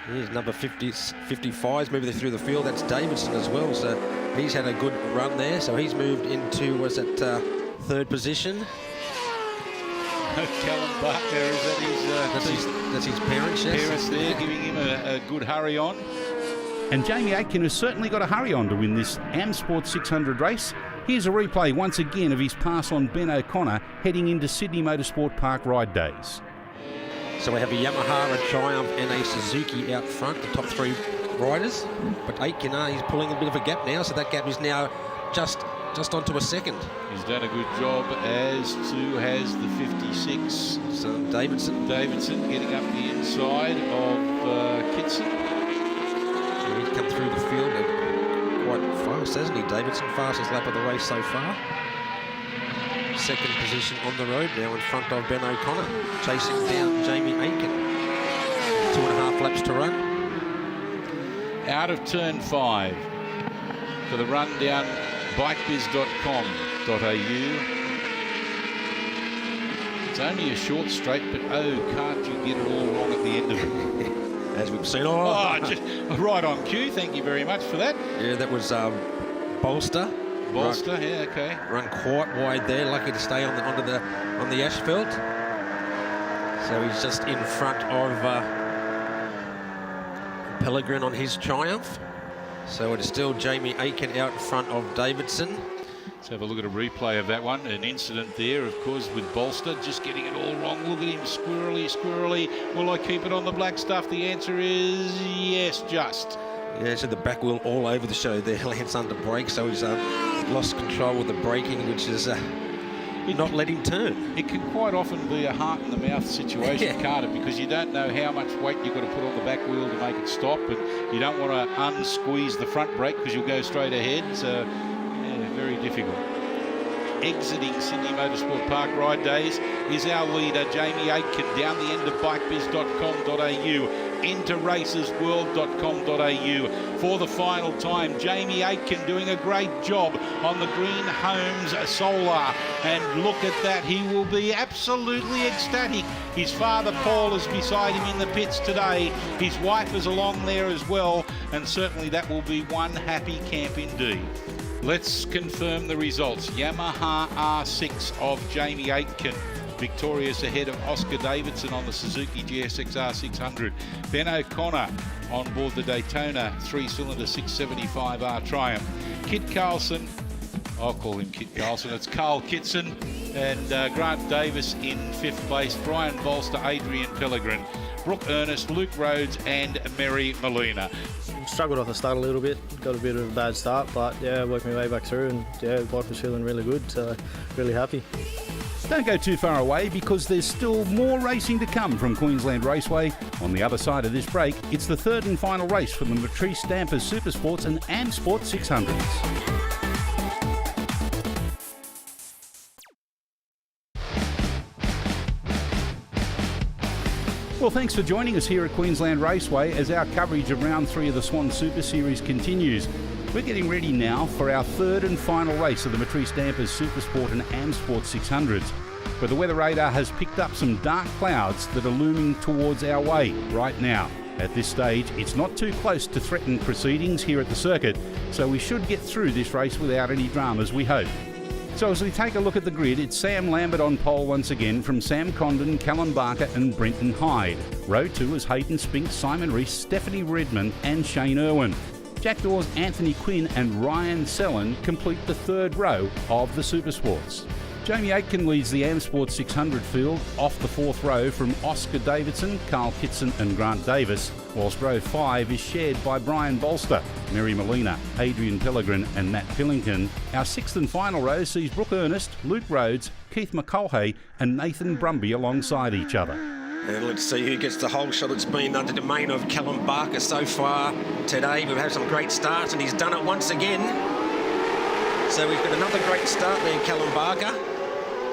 Here's number 55's moving through the field. That's Davidson as well, so he's had a good run there. So he's moved into, was it 3rd position? Callum Buckner, is that his... that's his parents, yes. Parents there giving him a good hurry on. And Jamie Aitken has certainly got a hurry on to win this AM-Sport 600 race. Here's a replay once again of his pass on Ben O'Connor heading into Sydney Motorsport Park ride days. So we have a Yamaha, a Triumph and a Suzuki out front, the top 3 riders. But Aitken, he's pulling a bit of a gap now, so that gap is now just onto a second. He's done a good job, as too has the 56. So Davidson getting up the inside of Kitson. He's come through the field quite fast, hasn't he, Davidson? Fastest lap of the race so far. 2nd position on the road now in front of Ben O'Connor, chasing down Jamie Aitken. 2.5 laps to run. Out of turn 5 for the rundown, bikebiz.com.au. It's only a short straight, but oh, can't you get it all wrong at the end of it? As we've seen. Just right on cue. Thank you very much for that. Yeah, that was Bolster. Yeah, okay. Run quite wide there, lucky to stay on the asphalt. So he's just in front of Pellegrin on his Triumph. So it is still Jamie Aitken out in front of Davidson. Let's have a look at a replay of that one. An incident there, of course, with Bolster just getting it all wrong. Look at him, squirrely. Will I keep it on the black stuff? The answer is yes, just. Yeah, so the back wheel all over the show there. Lance under brake, so he's lost control of the braking, which is not let him turn. It can quite often be a heart-in-the-mouth situation, can't it? Because you don't know how much weight you've got to put on the back wheel to make it stop, and you don't want to unsqueeze the front brake because you'll go straight ahead. So, yeah, very difficult. Exiting Sydney Motorsport Park ride days is our leader, Jamie Aitken, down the end of bikebiz.com.au into racesworld.com.au for the final time. Jamie Aitken doing a great job on the Green Homes Solar, and look at that, he will be absolutely ecstatic. His father Paul is beside him in the pits today, his wife is along there as well, and certainly that will be one happy camp indeed. Let's confirm the results. Yamaha R6 of Jamie Aitken, victorious ahead of Oscar Davidson on the Suzuki GSX R600. Ben O'Connor on board the Daytona 3-cylinder 675R Triumph. Kit Carlson, I'll call him Kit Carlson, it's Carl Kitson, and Grant Davis in 5th place. Brian Bolster, Adrian Pellegrin, Brooke Ernest, Luke Rhodes and Mary Molina. Struggled off the start a little bit, got a bit of a bad start, but yeah, worked my way back through, and yeah, the bike was feeling really good, so really happy. Don't go too far away, because there's still more racing to come from Queensland Raceway. On the other side of this break, it's the 3rd and final race for the Matrice Stampers Supersports and AM-Sport 600s. Well, thanks for joining us here at Queensland Raceway as our coverage of round 3 of the Swann Super Series continues. We're getting ready now for our third and final race of the Matrice Dampers Supersport and AM-Sport 600s. But the weather radar has picked up some dark clouds that are looming towards our way right now. At this stage, it's not too close to threaten proceedings here at the circuit, so we should get through this race without any dramas, we hope. So as we take a look at the grid, it's Sam Lambert on pole once again from Sam Condon, Callum Barker and Brenton Hyde. Row 2 is Hayden Spinks, Simon Rees, Stephanie Redmond and Shane Irwin. Jack Dawes, Anthony Quinn and Ryan Sellen complete the third row of the Supersports. Jamie Aitken leads the AM-Sport 600 field off the fourth row from Oscar Davidson, Carl Kitson and Grant Davis, whilst row 5 is shared by Brian Bolster, Mary Molina, Adrian Pellegrin and Matt Pillington. Our sixth and final row sees Brooke Ernest, Luke Rhodes, Keith McCulhey and Nathan Brumby alongside each other. And let's see who gets the whole shot. It's been under the domain of Callum Barker so far today. We've had some great starts and he's done it once again. So we've got another great start there, Callum Barker.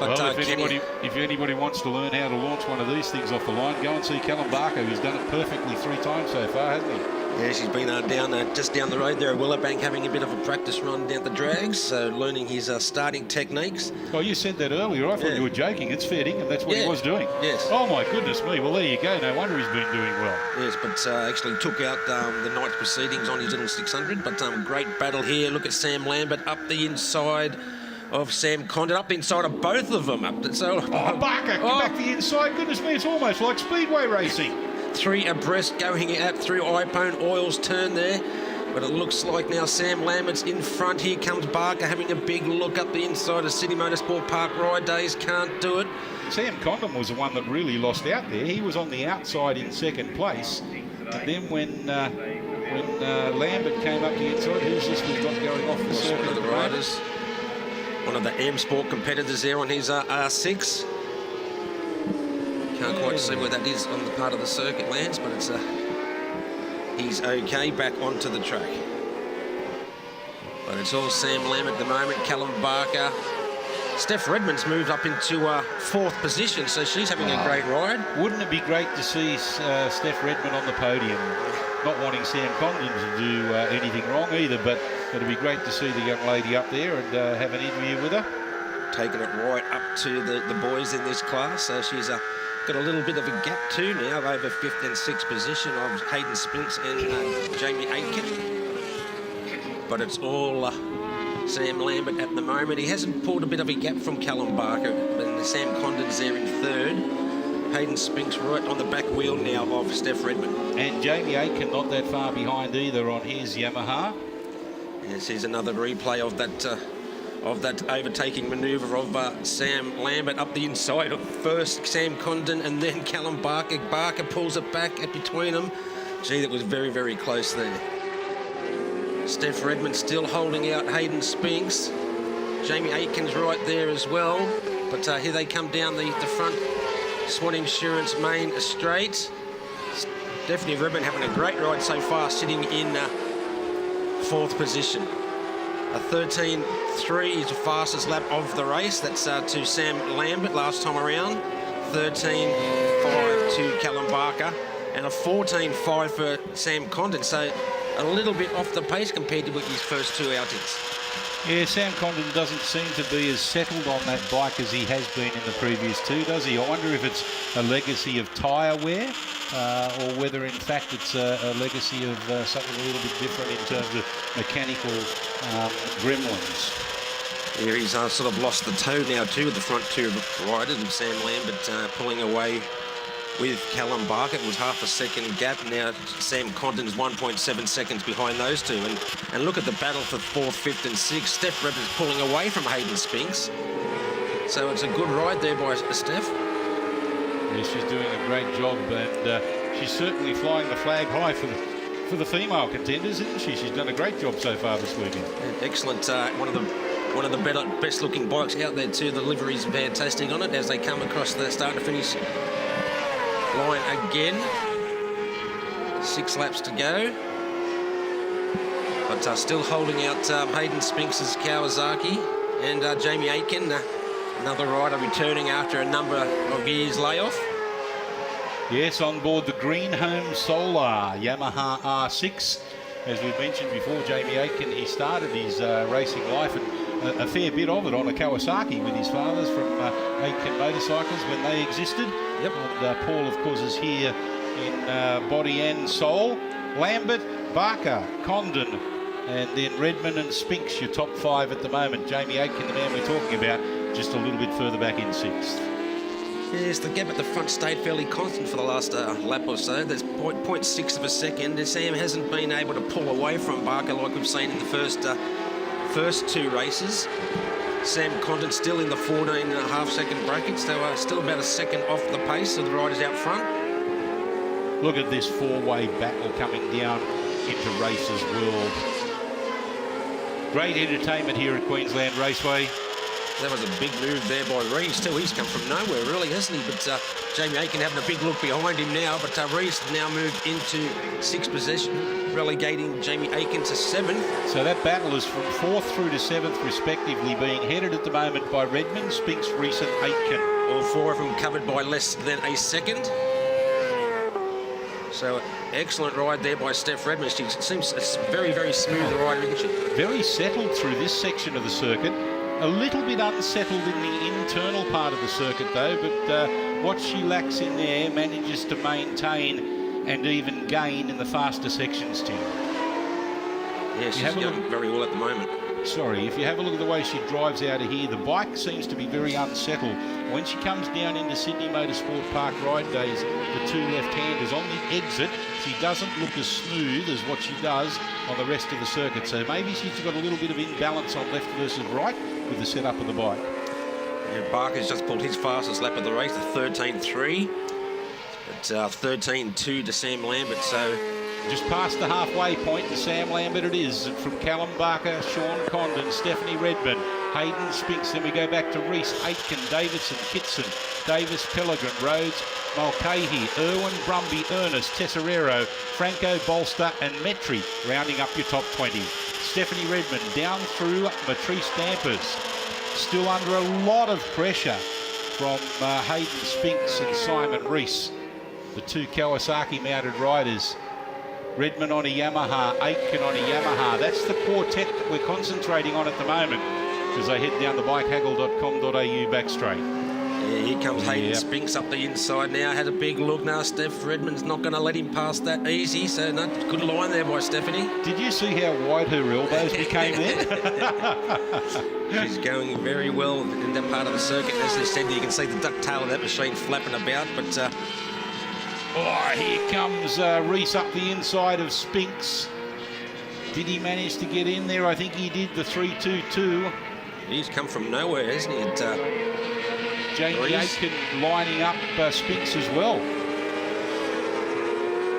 But, well, if anybody wants to learn how to launch one of these things off the line, go and see Callum Barker, who's done it perfectly 3 times so far, hasn't he? Yeah, she's been just down the road there at Willowbank, having a bit of a practice run down the drags, so learning his starting techniques. Oh, you said that earlier. I thought you were joking. It's fair dinkum. That's what he was doing. Yes. Oh, my goodness me. Well, there you go. No wonder he's been doing well. Yes, but actually took out the night's proceedings on his little 600. But great battle here. Look at Sam Lambert up the inside of Sam Condon, up the inside of both of them. Barker, come back the inside. Goodness me, it's almost like speedway racing. 3 abreast going out through Iphone Oil's turn there. But it looks like now Sam Lambert's in front. Here comes Barker having a big look up the inside of City Motorsport Park. Ride Days can't do it. Sam Condon was the one that really lost out there. He was on the outside in second place. And then when Lambert came up the inside, who's this we've got going off the circuit? One of the riders. One of the AM-Sport competitors there on his R6. Can't quite see where that is on the part of the circuit, Lance, but it's he's okay back onto the track. But it's all Sam Lambert at the moment. Callum Barker. Steph Redmond's moved up into 4th position, so she's having a great ride. Wouldn't it be great to see Steph Redmond on the podium? Not wanting Sam Condon to do anything wrong either, but it'd be great to see the young lady up there and have an interview with her. Taking it right up to the boys in this class, so she's got a little bit of a gap too now over 5th and 6th position of Hayden Spinks and Jamie Aitken. But it's all Sam Lambert at the moment. He hasn't pulled a bit of a gap from Callum Barker, and Sam Condon's there in 3rd. Hayden Spinks right on the back wheel now of Steph Redmond. And Jamie Aitken not that far behind either on his Yamaha. Yes, here's another replay of that overtaking manoeuvre of Sam Lambert up the inside of first Sam Condon and then Callum Barker. Barker pulls it back between them. Gee, that was very, very close there. Steph Redmond still holding out Hayden Spinks. Jamie Aitken's right there as well. But here they come down the front Swann Insurance main straight. Stephanie Redmond having a great ride so far, sitting in 4th position. A 13.3 is the fastest lap of the race. That's to Sam Lambert last time around. 13.5 to Callum Barker. And a 14.5 for Sam Condon. So a little bit off the pace compared to his first 2 outings. Yeah, Sam Condon doesn't seem to be as settled on that bike as he has been in the previous 2, does he? I wonder if it's a legacy of tyre wear or whether, in fact, it's a legacy of something a little bit different in terms of mechanical gremlins. Yeah, he's sort of lost the toe now, too, with the front 2 riders, and Sam Lambert pulling away with Callum Barker. It was half a second gap. Now Sam Condon's 1.7 seconds behind those 2. And look at the battle for 4th, 5th and 6th. Steph Redmond's pulling away from Hayden Spinks. So it's a good ride there by Steph. Yeah, she's doing a great job, and she's certainly flying the flag high for the female contenders, isn't she? She's done a great job so far this weekend. Excellent. One of the best looking bikes out there too. The livery's fantastic on it as they come across the start and finish line again. 6 laps to go. But still holding out Hayden Spinks' Kawasaki and Jamie Aitken, another rider returning after a number of years layoff. Yes, on board the Green Home Solar Yamaha R6. As we mentioned before, Jamie Aitken, he started his racing life and a fair bit of it on a Kawasaki with his fathers from Aitken Motorcycles when they existed. Yep. And Paul, of course, is here in body and soul. Lambert, Barker, Condon, and then Redmond and Spinks, your top 5 at the moment. Jamie Aitken, the man we're talking about, just a little bit further back in 6th. Yes, the gap at the front stayed fairly constant for the last lap or so. There's 0.6 of a second, and Sam hasn't been able to pull away from Barker like we've seen in the first 2 races. Sam Condon still in the 14.5 second bracket, so still about a second off the pace of the riders out front. Look at this 4-way battle coming down into Races World. Great entertainment here at Queensland Raceway. That was a big move there by Rees too. He's come from nowhere really, hasn't he? But Jamie Aitken having a big look behind him now, but Rees now moved into 6th position, relegating Jamie Aitken to 7th. So that battle is from 4th through to 7th respectively, being headed at the moment by Redmond, Spinks, Rees and Aitken. All 4 of them covered by less than a second. So excellent ride there by Steph Redmond. She seems it's very, very smooth ride, isn't she? Very settled through this section of the circuit. A little bit unsettled in the internal part of the circuit though, but what she lacks in there manages to maintain and even gain in the faster sections, Tim. Yeah, she's going very well at the moment. Sorry, if you have a look at the way she drives out of here, the bike seems to be very unsettled. When she comes down into Sydney Motorsport Park ride days, the 2 left-handers on the exit, she doesn't look as smooth as what she does on the rest of the circuit. So maybe she's got a little bit of imbalance on left versus right with the setup of the bike. Yeah, Barker's just pulled his fastest lap of the race, the 13.3. It's 13.2 to Sam Lambert, so just past the halfway point to Sam Lambert it is. From Callum Barker, Sean Condon, Stephanie Redmond, Hayden Spinks. Then we go back to Rees, Aitken, Davidson, Kitson, Davis, Pellegrin, Rhodes, Mulcahy, Irwin, Brumby, Ernest, Tesserero, Franco, Bolster and Metri rounding up your top 20. Stephanie Redmond down through Matrice Dampers. Still under a lot of pressure from Hayden Spinks and Simon Rees, the 2 Kawasaki mounted riders. Redmond on a Yamaha, Aitken on a Yamaha. That's the quartet that we're concentrating on at the moment as they head down the bikehaggle.com.au back straight. Yeah, here comes Hayden Spinks up the inside now. Had a big look now. Steph Redmond's not going to let him pass that easy. So no, good line there by Stephanie. Did you see how wide her elbows became there? She's going very well in that part of the circuit. As I said, you can see the ducktail of that machine flapping about. But here comes Rees up the inside of Spinks. Did he manage to get in there? I think he did, the 3.22. He's come from nowhere, hasn't he? Jamie Aitken lining up Spinks as well.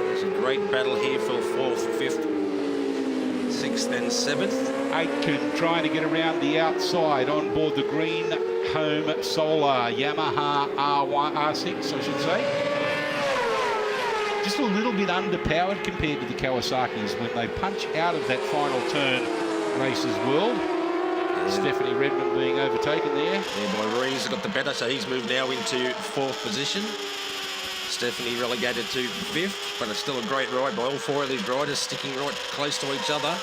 There's a great battle here for 4th, 5th, 6th and 7th. Aitken trying to get around the outside on board the Green Home Solar Yamaha R6, I should say. Just a little bit underpowered compared to the Kawasaki's when they punch out of that final turn. Races World. Stephanie Redmond being overtaken there. Yeah, by Rees got the better, so he's moved now into 4th position. Stephanie relegated to 5th, but it's still a great ride by all 4 of these riders, sticking right close to each other.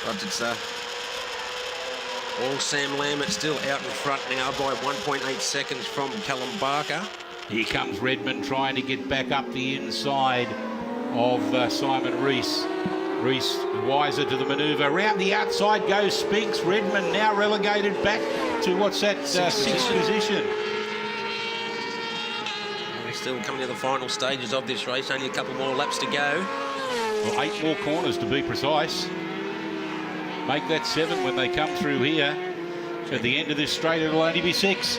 But it's all Sam Lambert still out in front now by 1.8 seconds from Callum Barker. Here comes Redmond trying to get back up the inside of Simon Rees. Rees wiser to the manoeuvre. Around the outside goes Spinks. Redmond now relegated back to what's that, 6th position. We're still coming to the final stages of this race. Only a couple more laps to go. Well, 8 more corners to be precise. Make that 7 when they come through here. At the end of this straight, it'll only be 6.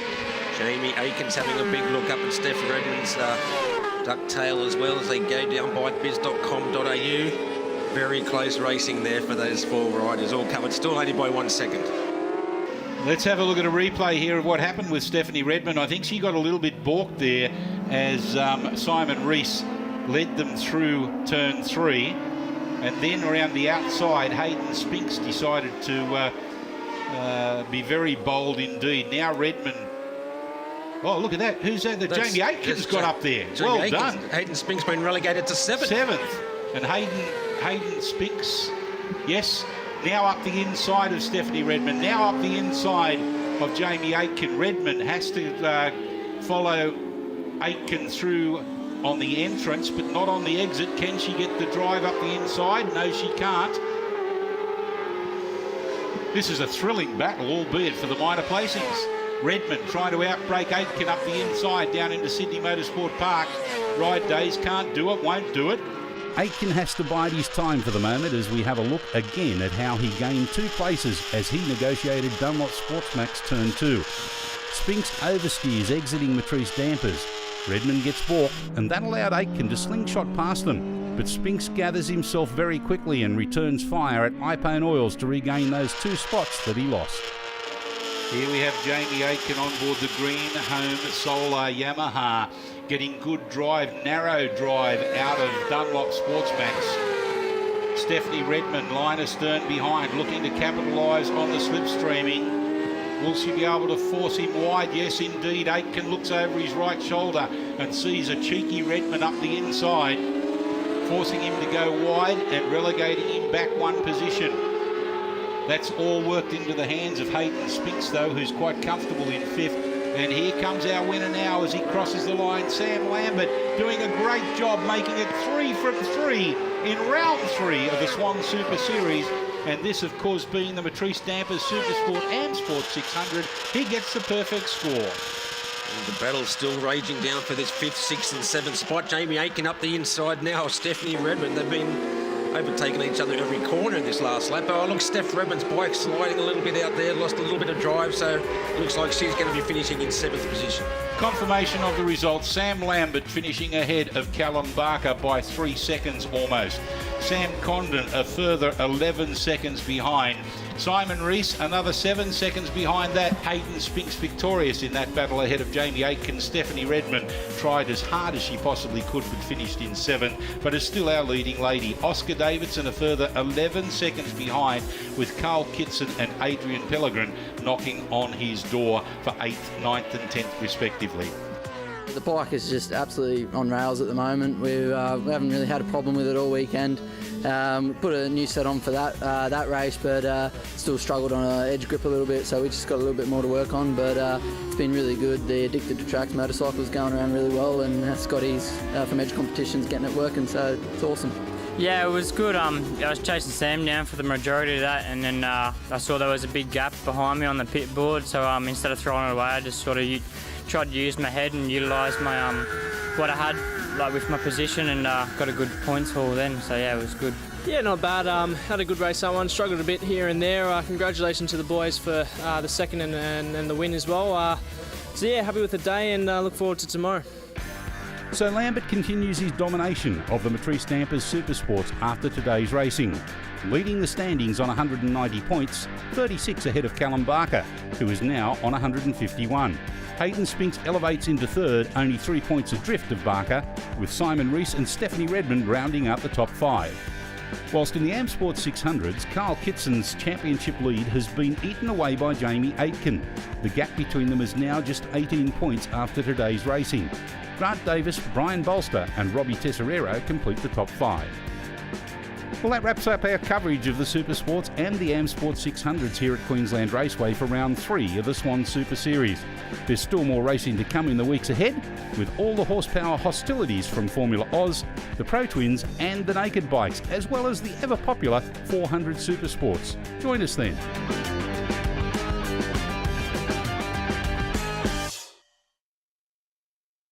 Jamie Aiken's having a big look up at Steph Redmond's ducktail as well as they go down bikebiz.com.au. Very close racing there for those 4 riders, all covered still only by 1 second. Let's have a look at a replay here of what happened with Stephanie Redmond. I think she got a little bit balked there as Simon Rees led them through turn 3. And then around the outside, Hayden Spinks decided to be very bold indeed. Now Redmond Oh, look at that. Who's that? Jamie Aitken's got up there. Jamie Well done. Hayden Spink's been relegated to 7th. 7th. And Hayden Spinks, yes, now up the inside of Stephanie Redmond, now up the inside of Jamie Aitken. Redmond has to follow Aitken through on the entrance, but not on the exit. Can she get the drive up the inside? No, she can't. This is a thrilling battle, albeit for the minor placings. Redmond trying to outbreak Aitken up the inside down into Sydney Motorsport Park. Ride Days can't do it, won't do it. Aitken has to bide his time for the moment as we have a look again at how he gained 2 places as he negotiated Dunlop Sportsmax Turn 2. Spinks oversteers exiting Matrice Dampers. Redmond gets balked, and that allowed Aitken to slingshot past them. But Spinks gathers himself very quickly and returns fire at iPone Oils to regain those 2 spots that he lost. Here we have Jamie Aitken on board the green home Solar Yamaha, getting good drive, narrow drive out of Dunlop Sportsmax. Stephanie Redmond, line astern behind, looking to capitalise on the slipstreaming. Will she be able to force him wide? Yes, indeed. Aitken looks over his right shoulder and sees a cheeky Redmond up the inside, forcing him to go wide and relegating him back 1 position. That's all worked into the hands of Hayden Spinks, though, who's quite comfortable in 5th. And here comes our winner now as he crosses the line. Sam Lambert doing a great job, making it 3 from 3 in round 3 of the Swann Super Series. And this, of course, being the Matrice Dampers Supersport and AM-Sport 600. He gets the perfect score. And the battle's still raging down for this 5th, 6th and 7th spot. Jamie Aitken up the inside now. Stephanie Redmond, they've been overtaking each other every corner in this last lap. Oh, look, Steph Redmond's bike sliding a little bit out there, lost a little bit of drive, so looks like she's going to be finishing in 7th position. Confirmation of the results. Sam Lambert finishing ahead of Callum Barker by 3 seconds almost. Sam Condon a further 11 seconds behind. Simon Rees another 7 seconds behind that. Hayden Spinks victorious in that battle ahead of Jamie Aitken. Stephanie Redmond tried as hard as she possibly could but finished in 7th, but is still our leading lady. Oscar Davidson a further 11 seconds behind, with Carl Kitson and Adrian Pellegrin knocking on his door for 8th, 9th and 10th respectively. The bike is just absolutely on rails at the moment. We haven't really had a problem with it all weekend. Put a new set on for that race, but still struggled on an edge grip a little bit, so we just got a little bit more to work on, but it's been really good. The Addicted to Tracks motorcycle is going around really well, and Scotty's from Edge Competition's getting it working, so it's awesome. Yeah, it was good. I was chasing Sam down for the majority of that, and then I saw there was a big gap behind me on the pit board, so instead of throwing it away, I just sort of tried to use my head and utilise my what I had, like with my position, and got a good points haul then. So yeah, it was good. Yeah, not bad. Had a good race that one. Struggled a bit here and there. Congratulations to the boys for the second and the win as well. So yeah, happy with the day and look forward to tomorrow. So Lambert continues his domination of the Matrice Dampers Supersports after today's racing, leading the standings on 190 points, 36 ahead of Callum Barker, who is now on 151. Hayden Spinks elevates into 3rd, only 3 points adrift of Barker, with Simon Rees and Stephanie Redmond rounding out the top 5. Whilst in the AM-Sport 600s, Carl Kitson's championship lead has been eaten away by Jamie Aitken. The gap between them is now just 18 points after today's racing. Grant Davis, Brian Bolster and Robbie Tesoriero complete the top 5. Well, that wraps up our coverage of the Supersports and the AM-Sport 600s here at Queensland Raceway for round 3 of the Swann Super Series. There's still more racing to come in the weeks ahead, with all the horsepower hostilities from Formula Oz, the Pro Twins and the Naked Bikes, as well as the ever-popular 400 Supersports. Join us then.